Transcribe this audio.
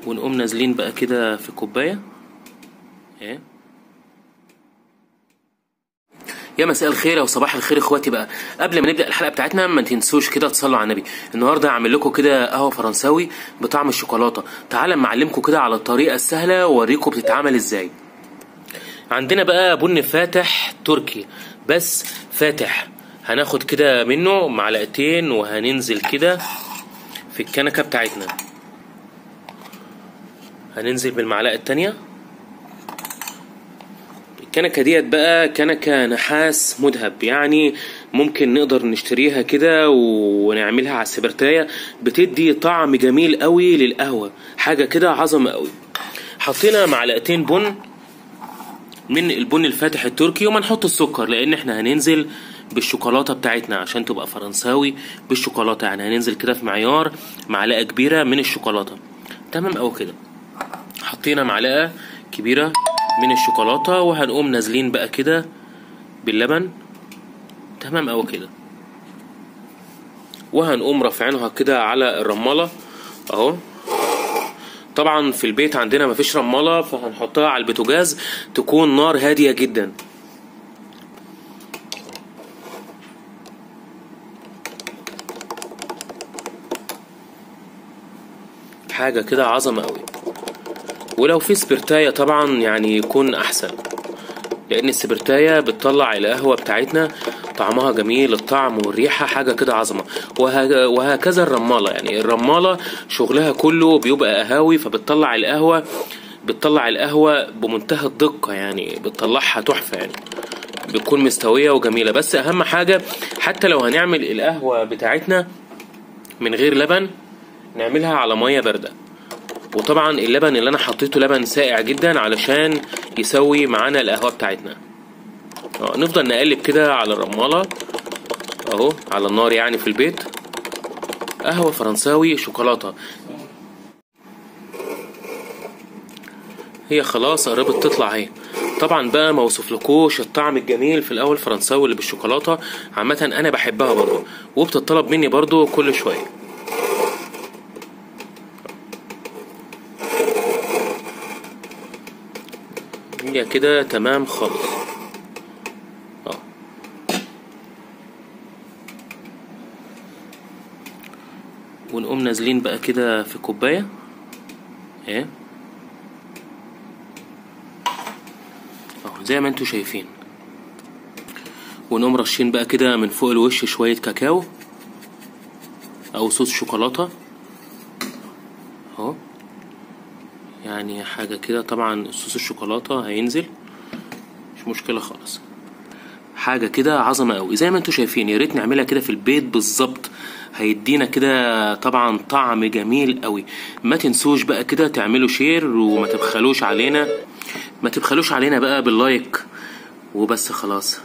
ونقوم نازلين بقى كده في كوبايه اهي. يا مساء الخير او صباح الخير اخواتي. بقى قبل ما نبدا الحلقه بتاعتنا ما تنسوش كده تصلوا على النبي. النهارده هعمل لكم كده قهوه فرنساوي بطعم الشوكولاته. تعالى معلمكم كده على الطريقه السهله واوريكم بتتعمل ازاي. عندنا بقى بن فاتح تركي بس فاتح، هناخد كده منه معلقتين وهننزل كده في الكنكه بتاعتنا. هننزل بالمعلقه التانيه. الكنكه ديت بقى كنكه نحاس مذهب، يعني ممكن نقدر نشتريها كده ونعملها على السبرتايه، بتدي طعم جميل قوي للقهوه، حاجه كده عظمه قوي. حطينا معلقتين بن من البن الفاتح التركي، وما نحط السكر لان احنا هننزل بالشوكولاته بتاعتنا عشان تبقى فرنساوي بالشوكولاته، يعني هننزل كده في معيار معلقه كبيره من الشوكولاته. تمام او كده. حطينا معلقه كبيره من الشوكولاته وهنقوم نازلين بقى كده باللبن. تمام او كده. وهنقوم رافعينها كده على الرماله اهو. طبعا في البيت عندنا مفيش رماله، فهنحطها على البوتاجاز تكون نار هاديه جدا. حاجه كده عظمه قوي. ولو في سبرتايه طبعا يعني يكون احسن، لان السبرتايه بتطلع القهوه بتاعتنا طعمها جميل، الطعم والريحه حاجه كده عظمه. وهكذا الرماله، يعني الرماله شغلها كله بيبقى قهاوي، فبتطلع القهوه بمنتهى الدقه، يعني بتطلعها تحفه، يعني بتكون مستويه وجميله. بس اهم حاجه حتى لو هنعمل القهوه بتاعتنا من غير لبن نعملها على ميه بارده. وطبعا اللبن اللي انا حطيته لبن ساقع جدا علشان يسوي معانا القهوه بتاعتنا. نفضل نقلب كده على الرماله اهو على النار، يعني في البيت. قهوه فرنساوي شوكولاته هي خلاص قربت تطلع اهي. طبعا بقى ما اوصفلكوش الطعم الجميل في القهوه الفرنساوي اللي بالشوكولاته، عامه انا بحبها برضو وبتطلب مني برضو كل شويه. هي كده تمام خالص. ونقوم نازلين بقى كده في كوبايه اهي اهو زي ما انتوا شايفين. ونقوم رشين بقى كده من فوق الوش شويه كاكاو او صوص شوكولاته اهو، يعني حاجه كده. طبعا صوص الشوكولاته هينزل مش مشكله خالص، حاجه كده عظمه قوي زي ما انتوا شايفين. يا ريت نعملها كده في البيت بالظبط، هيدينا كده طبعا طعم جميل قوي. ما تنسوش بقى كده تعملوا شير، وما تبخلوش علينا بقى باللايك وبس خلاص.